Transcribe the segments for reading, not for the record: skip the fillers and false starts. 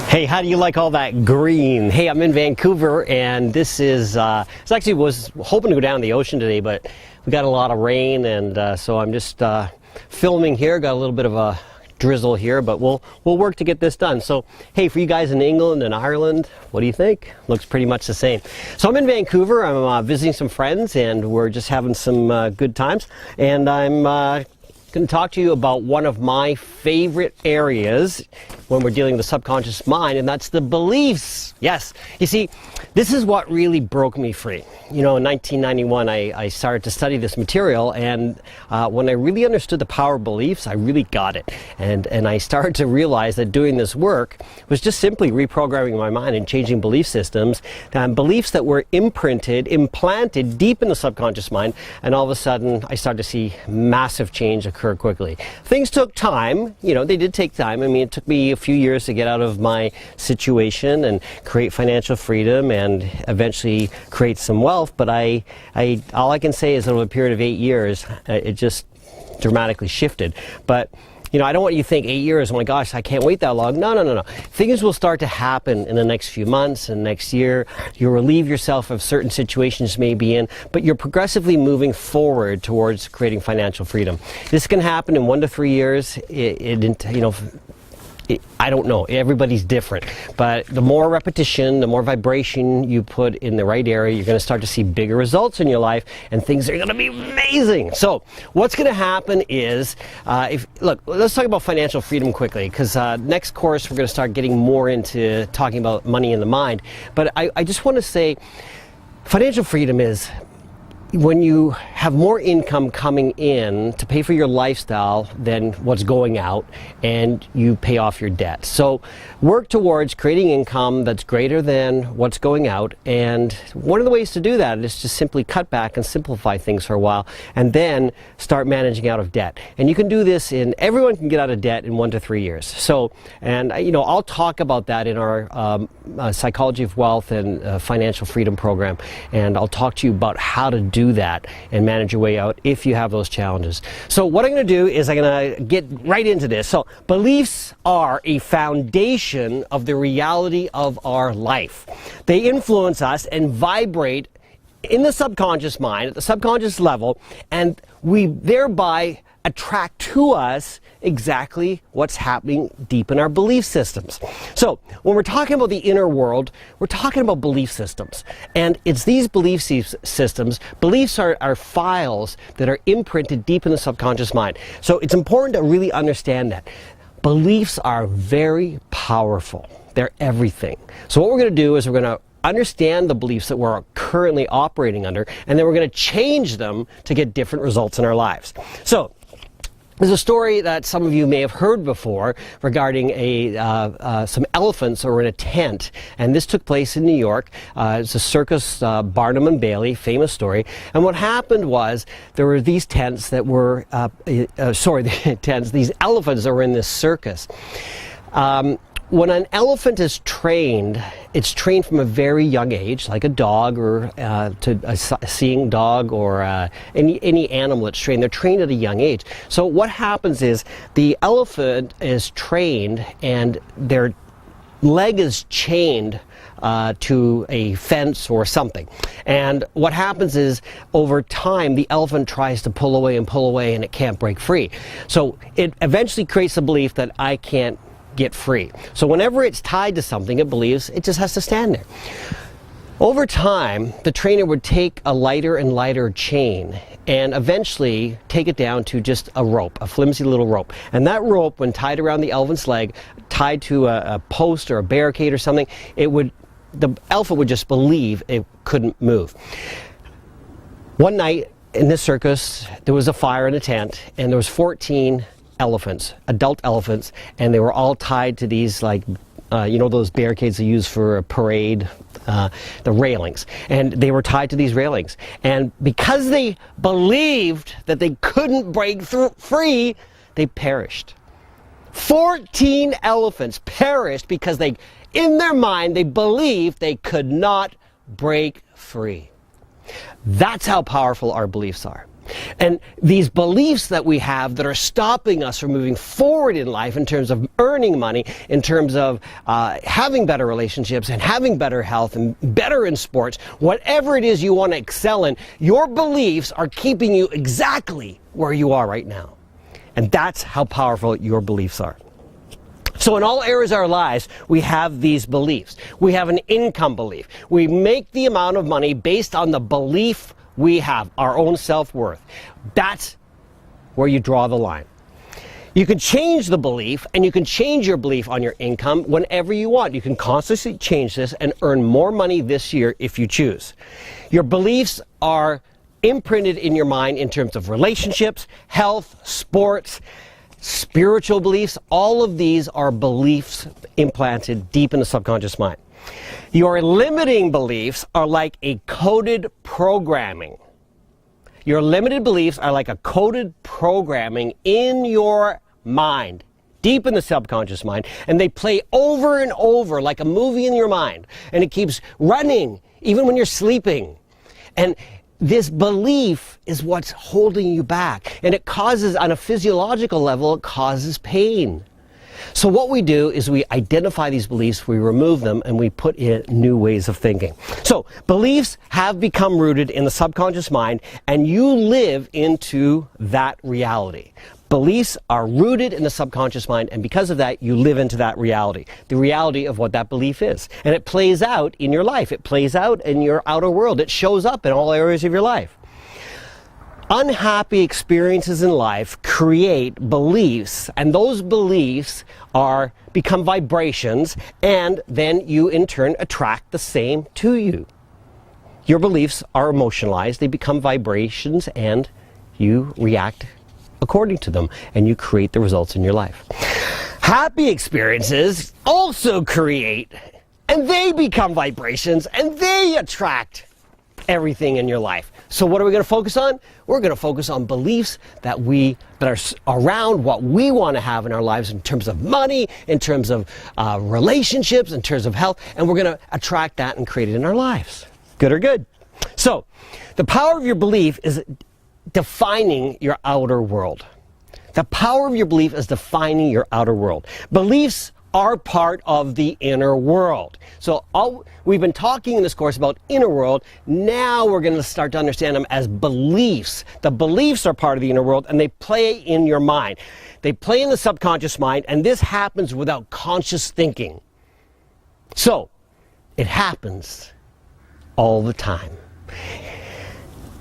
Hey, how do you like all that green? Hey, I'm in Vancouver, and this is, actually was hoping to go down to the ocean today, but we got a lot of rain, and so I'm just filming here. Got a little bit of a drizzle here, but we'll work to get this done. So, hey, for you guys in England and Ireland, what do you think? Looks pretty much the same. So I'm in Vancouver. I'm visiting some friends, and we're just having some good times. And I'm going to talk to you about one of my favorite areas when we're dealing with the subconscious mind, and that's the beliefs. Yes. You see, this is what really broke me free. You know, in 1991, I started to study this material, and when I really understood the power of beliefs, I really got it. And I started to realize that doing this work was just simply reprogramming my mind and changing belief systems, beliefs that were implanted deep in the subconscious mind, and all of a sudden, I started to see massive change occur quickly. Things took time. You know, they did take time. I mean, it took me a few years to get out of my situation and create financial freedom and eventually create some wealth, but all I can say is over a period of 8 years, it just dramatically shifted. But you know, I don't want you to think 8 years, oh my gosh, I can't wait that long. No. Things will start to happen in the next few months and next year. You'll relieve yourself of certain situations you may be in, but you're progressively moving forward towards creating financial freedom. This can happen in 1 to 3 years. I don't know, everybody's different, but the more repetition, the more vibration you put in the right area, you're going to start to see bigger results in your life, and things are going to be amazing. So what's going to happen is, look, let's talk about financial freedom quickly, because next course we're going to start getting more into talking about money in the mind. But I just want to say, financial freedom is when you have more income coming in to pay for your lifestyle than what's going out, and you pay off your debt. So work towards creating income that's greater than what's going out, and one of the ways to do that is to simply cut back and simplify things for a while, and then start managing out of debt. And you can do this everyone can get out of debt in 1 to 3 years. So, and you know, I'll talk about that in our Psychology of Wealth and Financial Freedom program, and I'll talk to you about how to do that and manage your way out if you have those challenges. So what I'm going to do is I'm going to get right into this. So beliefs are a foundation of the reality of our life. They influence us and vibrate in the subconscious mind, at the subconscious level, and we thereby attract to us exactly what's happening deep in our belief systems. So when we're talking about the inner world, we're talking about belief systems. And it's these belief systems, beliefs are files that are imprinted deep in the subconscious mind. So it's important to really understand that. Beliefs are very powerful. They're everything. So what we're going to do is we're going to understand the beliefs that we're currently operating under, and then we're going to change them to get different results in our lives. So there's a story that some of you may have heard before regarding some elephants that were in a tent, and this took place in New York. It's a circus, Barnum and Bailey, famous story. And what happened was there were these tents that were, these elephants that were in this circus. When an elephant is trained, it's trained from a very young age, like a dog or to a seeing dog or any animal that's trained. They're trained at a young age. So what happens is the elephant is trained and their leg is chained to a fence or something. And what happens is, over time, the elephant tries to pull away, and it can't break free. So it eventually creates a belief that I can't get free. So whenever it's tied to something, it believes it just has to stand there. Over time, the trainer would take a lighter and lighter chain and eventually take it down to just a rope, a flimsy little rope. And that rope, when tied around the elephant's leg, tied to a post or a barricade or something, the elephant would just believe it couldn't move. One night in this circus, there was a fire in a tent, and there was 14 elephants, adult elephants, and they were all tied to these, like, those barricades they use for a parade, the railings. And they were tied to these railings. And because they believed that they couldn't break free, they perished. 14 elephants perished because in their mind, they believed they could not break free. That's how powerful our beliefs are. And these beliefs that we have that are stopping us from moving forward in life in terms of earning money, in terms of having better relationships and having better health and better in sports, whatever it is you want to excel in, your beliefs are keeping you exactly where you are right now. And that's how powerful your beliefs are. So in all areas of our lives, we have these beliefs. We have an income belief. We make the amount of money based on the belief we have, our own self-worth. That's where you draw the line. You can change the belief, and you can change your belief on your income whenever you want. You can constantly change this and earn more money this year if you choose. Your beliefs are imprinted in your mind in terms of relationships, health, sports, spiritual beliefs. All of these are beliefs implanted deep in the subconscious mind. Your limiting beliefs are like a coded programming. Your limited beliefs are like a coded programming in your mind, deep in the subconscious mind, and they play over and over like a movie in your mind, and it keeps running even when you're sleeping. And this belief is what's holding you back, and it causes, on a physiological level, it causes pain. So what we do is we identify these beliefs, we remove them, and we put in new ways of thinking. So beliefs have become rooted in the subconscious mind, and you live into that reality. Beliefs are rooted in the subconscious mind, and because of that, you live into that reality, the reality of what that belief is. And it plays out in your life. It plays out in your outer world. It shows up in all areas of your life. Unhappy experiences in life create beliefs, and those beliefs become vibrations, and then you in turn attract the same to you. Your beliefs are emotionalized, they become vibrations, and you react according to them, and you create the results in your life. Happy experiences also create, and they become vibrations, and they attract everything in your life. So what are we going to focus on? We're going to focus on beliefs that are around what we want to have in our lives in terms of money, in terms of relationships, in terms of health, and we're going to attract that and create it in our lives. Good or good? So the power of your belief is defining your outer world. The power of your belief is defining your outer world. Beliefs are part of the inner world. So we've been talking in this course about inner world. Now we're going to start to understand them as beliefs. The beliefs are part of the inner world, and they play in your mind. They play in the subconscious mind, and this happens without conscious thinking. So it happens all the time.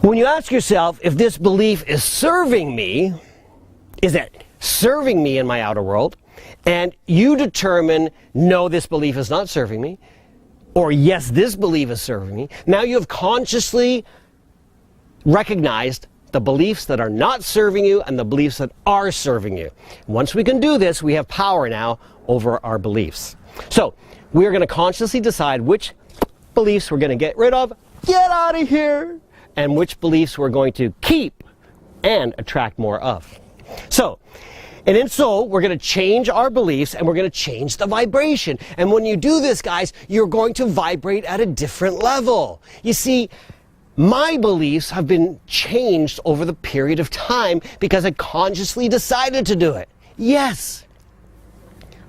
When you ask yourself if this belief is serving me, is it serving me in my outer world? And you determine, no, this belief is not serving me, or yes, this belief is serving me. Now you have consciously recognized the beliefs that are not serving you and the beliefs that are serving you. Once we can do this, we have power now over our beliefs. So we're going to consciously decide which beliefs we're going to get rid of, get out of here, and which beliefs we're going to keep and attract more of. So we're going to change our beliefs, and we're going to change the vibration. And when you do this, guys, you're going to vibrate at a different level. You see, my beliefs have been changed over the period of time because I consciously decided to do it. Yes,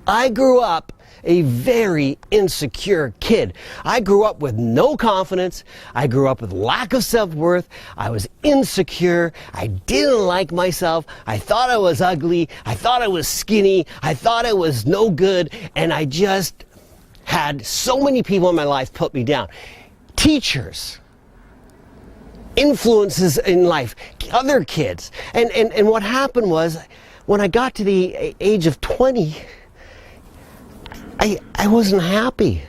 I grew up a very insecure kid. I grew up with no confidence. I grew up with lack of self-worth. I was insecure. I didn't like myself. I thought I was ugly. I thought I was skinny. I thought I was no good. And I just had so many people in my life put me down. Teachers, influences in life, other kids. And what happened was, when I got to the age of 20, I wasn't happy.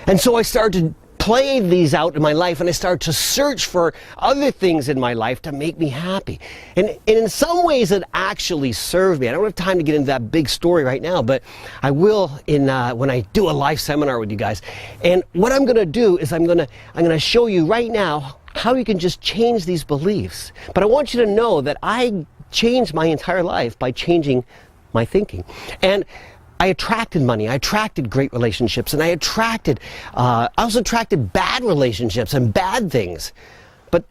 And so I started to play these out in my life, and I started to search for other things in my life to make me happy. And in some ways it actually served me. I don't have time to get into that big story right now, but I will when I do a live seminar with you guys. And what I'm going to do is I'm going to show you right now how you can just change these beliefs. But I want you to know that I changed my entire life by changing my thinking. And I attracted money, I attracted great relationships, and I also attracted bad relationships and bad things. But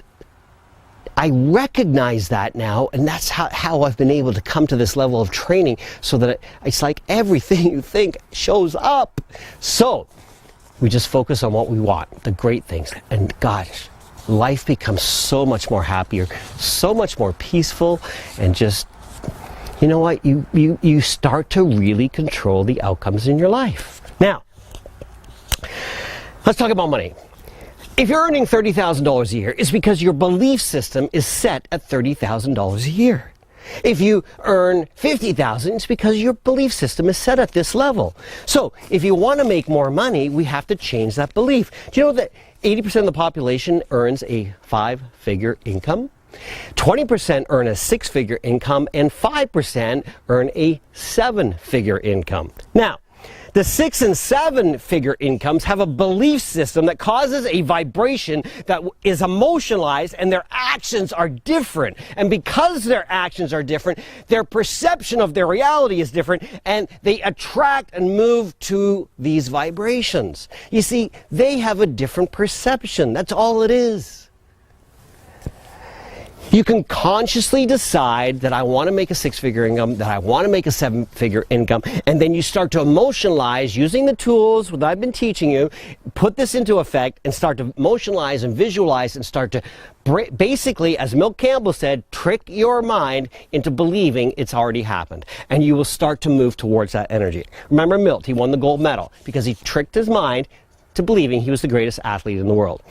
I recognize that now, and that's how I've been able to come to this level of training, so that it's like everything you think shows up. So we just focus on what we want, the great things, and gosh, life becomes so much more happier, so much more peaceful, and just, you know what, you start to really control the outcomes in your life. Now, let's talk about money. If you're earning $30,000 a year, it's because your belief system is set at $30,000 a year. If you earn $50,000, it's because your belief system is set at this level. So, if you want to make more money, we have to change that belief. Do you know that 80% of the population earns a 5-figure income? 20% earn a 6-figure income, and 5% earn a 7-figure income. Now, the 6- and 7-figure incomes have a belief system that causes a vibration that is emotionalized, and their actions are different. And because their actions are different, their perception of their reality is different, and they attract and move to these vibrations. You see, they have a different perception. That's all it is. You can consciously decide that I want to make a 6-figure income, that I want to make a 7-figure income, and then you start to emotionalize using the tools that I've been teaching you, put this into effect, and start to emotionalize and visualize and start to basically, as Milt Campbell said, trick your mind into believing it's already happened. And you will start to move towards that energy. Remember Milt, he won the gold medal because he tricked his mind to believing he was the greatest athlete in the world.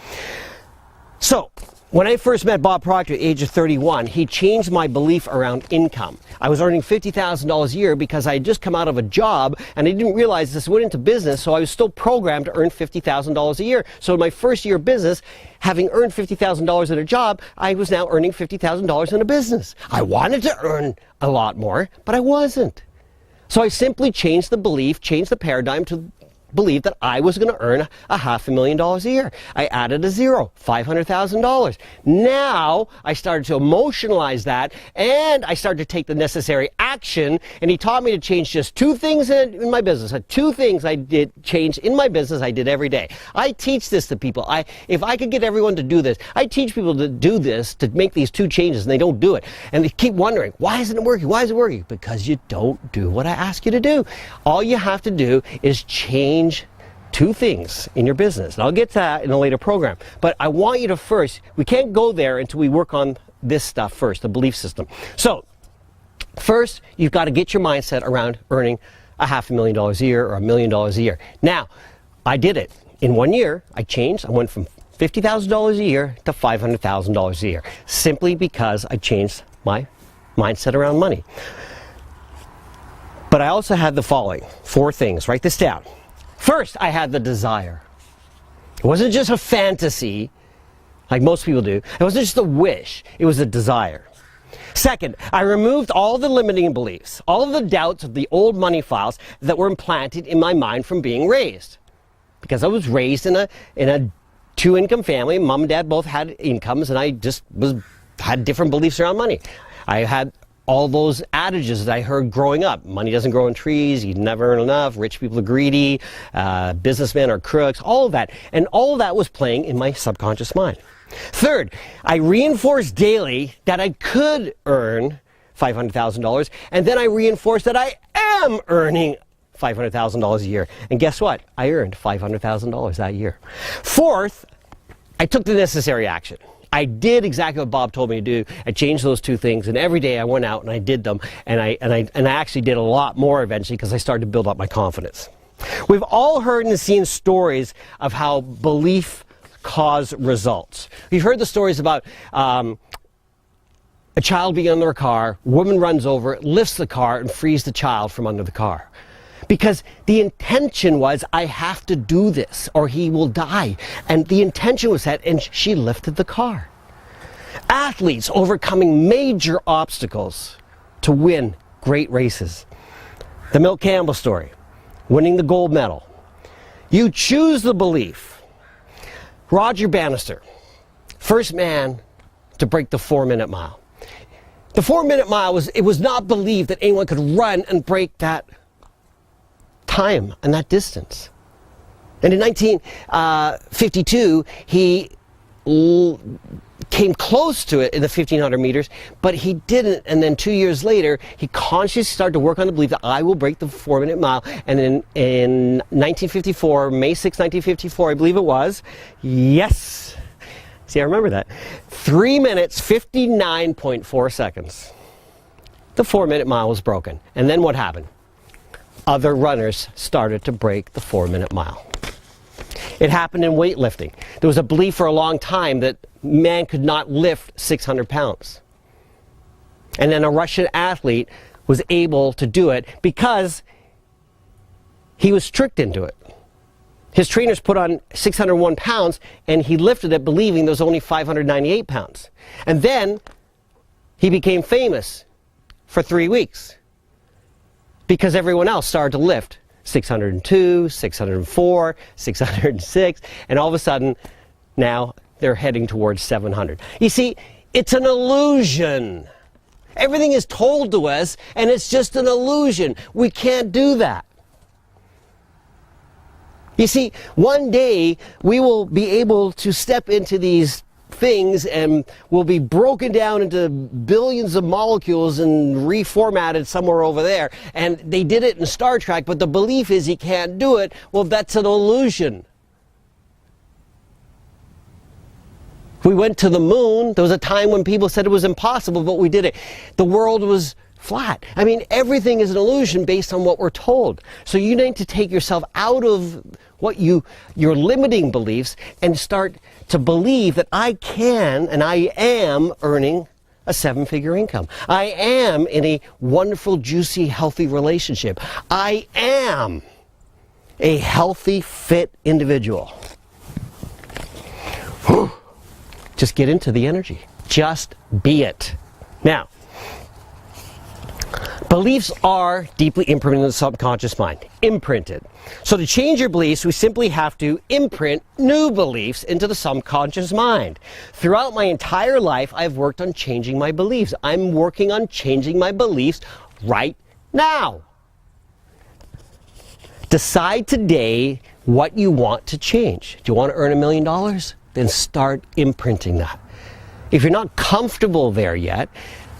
So, when I first met Bob Proctor at the age of 31, he changed my belief around income. I was earning $50,000 a year because I had just come out of a job, and I didn't realize this went into business, so I was still programmed to earn $50,000 a year. So in my first year of business, having earned $50,000 at a job, I was now earning $50,000 in a business. I wanted to earn a lot more, but I wasn't. So I simply changed the belief, changed the paradigm to believe that I was going to earn $500,000 a year. I added a zero, $500,000. Now I started to emotionalize that, and I started to take the necessary action, and he taught me to change just 2 things in my business. 2 things I did change in my business I did every day. I teach this to people. If I could get everyone to do this, I teach people to do this, to make these 2 changes, and they don't do it. And they keep wondering, why isn't it working? Why isn't it working? Because you don't do what I ask you to do. All you have to do is change 2 things in your business. And I'll get to that in a later program. But I want you to first, we can't go there until we work on this stuff first, the belief system. So, first, you've got to get your mindset around earning $500,000 a year or $1 million a year. Now, I did it. In 1 year, I changed. I went from $50,000 a year to $500,000 a year. Simply because I changed my mindset around money. But I also had the following 4 things. Write this down. First, I had the desire. It wasn't just a fantasy, like most people do. It wasn't just a wish. It was a desire. Second, I removed all the limiting beliefs, all of the doubts of the old money files that were implanted in my mind from being raised. Because I was raised in a 2-income family. Mom and dad both had incomes, and I just had different beliefs around money. I had all those adages that I heard growing up. Money doesn't grow on trees, you never earn enough, rich people are greedy, businessmen are crooks, all of that. And all of that was playing in my subconscious mind. Third, I reinforced daily that I could earn $500,000, and then I reinforced that I am earning $500,000 a year. And guess what? I earned $500,000 that year. Fourth, I took the necessary action. I did exactly what Bob told me to do. I changed those 2 things, and every day I went out and I did them, and I actually did a lot more eventually because I started to build up my confidence. We've all heard and seen stories of how belief cause results. We've heard the stories about a child being under a car, woman runs over it, lifts the car, and frees the child from under the car. Because the intention was, I have to do this or he will die. And the intention was set, and she lifted the car. Athletes overcoming major obstacles to win great races. The Milt Campbell story, winning the gold medal. You choose the belief. Roger Bannister, first man to break the 4-minute mile. The 4-minute mile it was not believed that anyone could run and break that time and that distance. And in 1952, he came close to it in the 1500 meters, but he didn't. And then 2 years later, he consciously started to work on the belief that I will break the 4-minute mile. And in 1954, May 6, 1954, I believe it was, yes, see, I remember that, 3 minutes, 59.4 seconds. The 4-minute mile was broken. And then what happened? Other runners started to break the 4-minute mile. It happened in weightlifting. There was a belief for a long time that man could not lift 600 pounds. And then a Russian athlete was able to do it because he was tricked into it. His trainers put on 601 pounds and he lifted it believing there was only 598 pounds. And then he became famous for 3 weeks because everyone else started to lift 602, 604, 606, and all of a sudden now they're heading towards 700. You see, it's an illusion. Everything is told to us and it's just an illusion. We can't do that. You see, one day we will be able to step into these things and will be broken down into billions of molecules and reformatted somewhere over there. And they did it in Star Trek, but the belief is you can't do it. Well, that's an illusion. We went to the moon. There was a time when people said it was impossible, but we did it. The world was flat. I mean, everything is an illusion based on what we're told. So you need to take yourself out of what your limiting beliefs and start to believe that I can and I am earning a 7-figure income. I am in a wonderful, juicy, healthy relationship. I am a healthy, fit individual. Whew. Just get into the energy. Just be it. Now, beliefs are deeply imprinted in the subconscious mind. Imprinted. So to change your beliefs, we simply have to imprint new beliefs into the subconscious mind. Throughout my entire life, I've worked on changing my beliefs. I'm working on changing my beliefs right now. Decide today what you want to change. Do you want to earn $1 million? Then start imprinting that. If you're not comfortable there yet,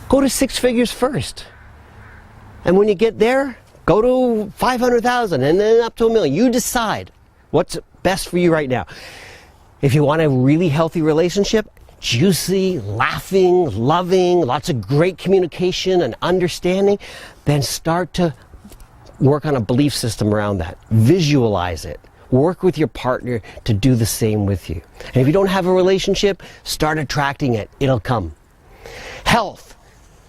go to 6 figures first. And when you get there, go to 500,000 and then up to $1 million. You decide what's best for you right now. If you want a really healthy relationship, juicy, laughing, loving, lots of great communication and understanding, then start to work on a belief system around that. Visualize it. Work with your partner to do the same with you. And if you don't have a relationship, start attracting it. It'll come. Health.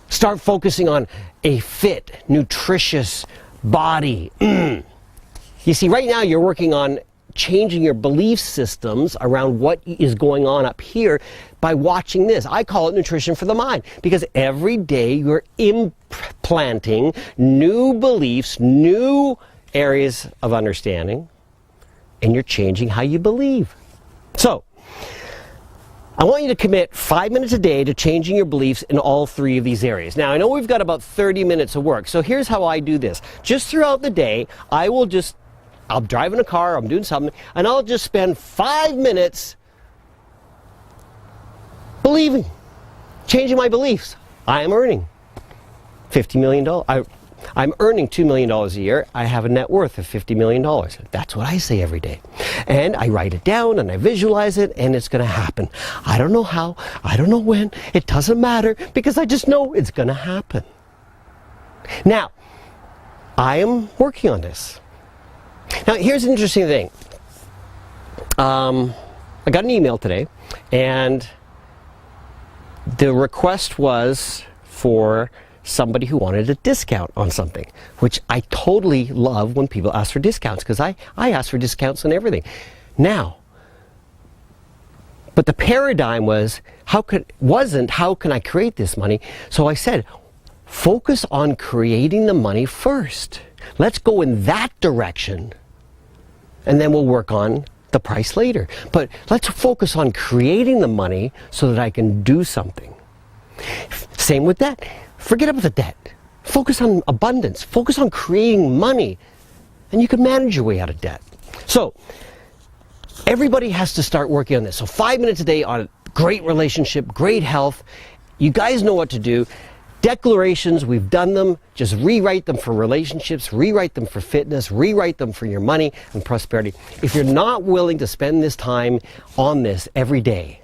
Start focusing on a fit, nutritious body. You see, right now you're working on changing your belief systems around what is going on up here by watching this. I call it nutrition for the mind because every day you're implanting new beliefs, new areas of understanding, and you're changing how you believe. So, I want you to commit 5 minutes a day to changing your beliefs in all 3 of these areas. Now, I know we've got about 30 minutes of work, so here's how I do this. Just throughout the day, I'm driving a car, I'm doing something, and I'll just spend 5 minutes believing, changing my beliefs. I am earning $50 million. I'm earning $2 million a year. I have a net worth of $50 million. That's what I say every day. And I write it down and I visualize it and it's going to happen. I don't know how, I don't know when, it doesn't matter because I just know it's going to happen. Now, I am working on this. Now, here's an interesting thing. I got an email today and the request was for somebody who wanted a discount on something, which I totally love when people ask for discounts because I ask for discounts on everything. Now, but the paradigm was, how can I create this money? So I said, focus on creating the money first. Let's go in that direction and then we'll work on the price later. But let's focus on creating the money so that I can do something. Same with debt. Forget about the debt. Focus on abundance. Focus on creating money. And you can manage your way out of debt. So, everybody has to start working on this. So 5 minutes a day on great relationship, great health. You guys know what to do. Declarations, we've done them. Just rewrite them for relationships, rewrite them for fitness, rewrite them for your money and prosperity. If you're not willing to spend this time on this every day,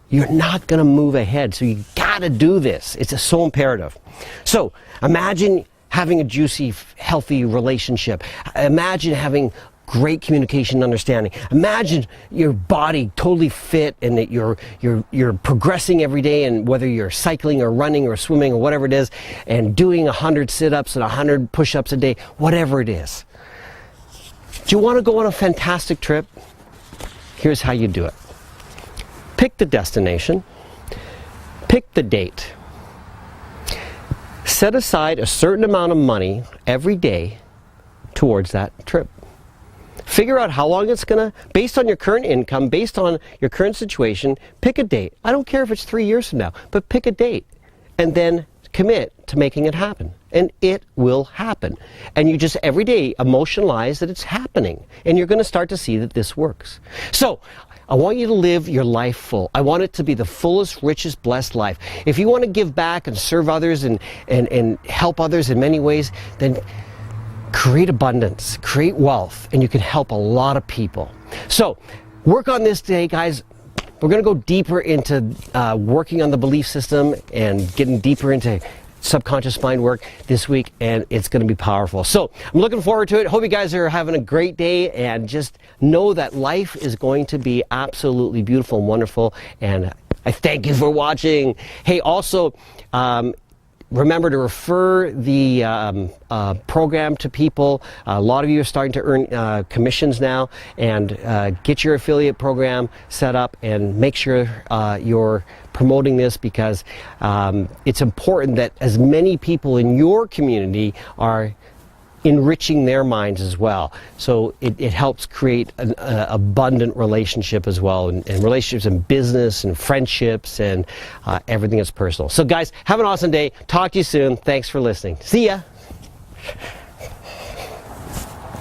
you're not going to move ahead. So you got to do this. It's so imperative. So imagine having a juicy, healthy relationship. Imagine having great communication and understanding. Imagine your body totally fit and that you're progressing every day, and whether you're cycling or running or swimming or whatever it is, and doing 100 sit-ups and 100 push-ups a day, whatever it is. Do you want to go on a fantastic trip? Here's how you do it. Pick the destination. Pick the date. Set aside a certain amount of money every day towards that trip. Figure out how long it's going to, based on your current income, based on your current situation, pick a date. I don't care if it's 3 years from now, but pick a date and then commit to making it happen. And it will happen. And you just every day emotionalize that it's happening. And you're going to start to see that this works. So, I want you to live your life full. I want it to be the fullest, richest, blessed life. If you want to give back and serve others and help others in many ways, then create abundance, create wealth, and you can help a lot of people. So, work on this today, guys. We're going to go deeper into working on the belief system and getting deeper into subconscious mind work this week, and it's going to be powerful. So, I'm looking forward to it. Hope you guys are having a great day, and just know that life is going to be absolutely beautiful and wonderful, and I thank you for watching. Hey, also, remember to refer the program to people. A lot of you are starting to earn commissions now, and get your affiliate program set up and make sure you're promoting this, because it's important that as many people in your community are enriching their minds as well. So it helps create an abundant relationship as well, and relationships in business and friendships and everything that's personal. So guys, have an awesome day. Talk to you soon. Thanks for listening. See ya.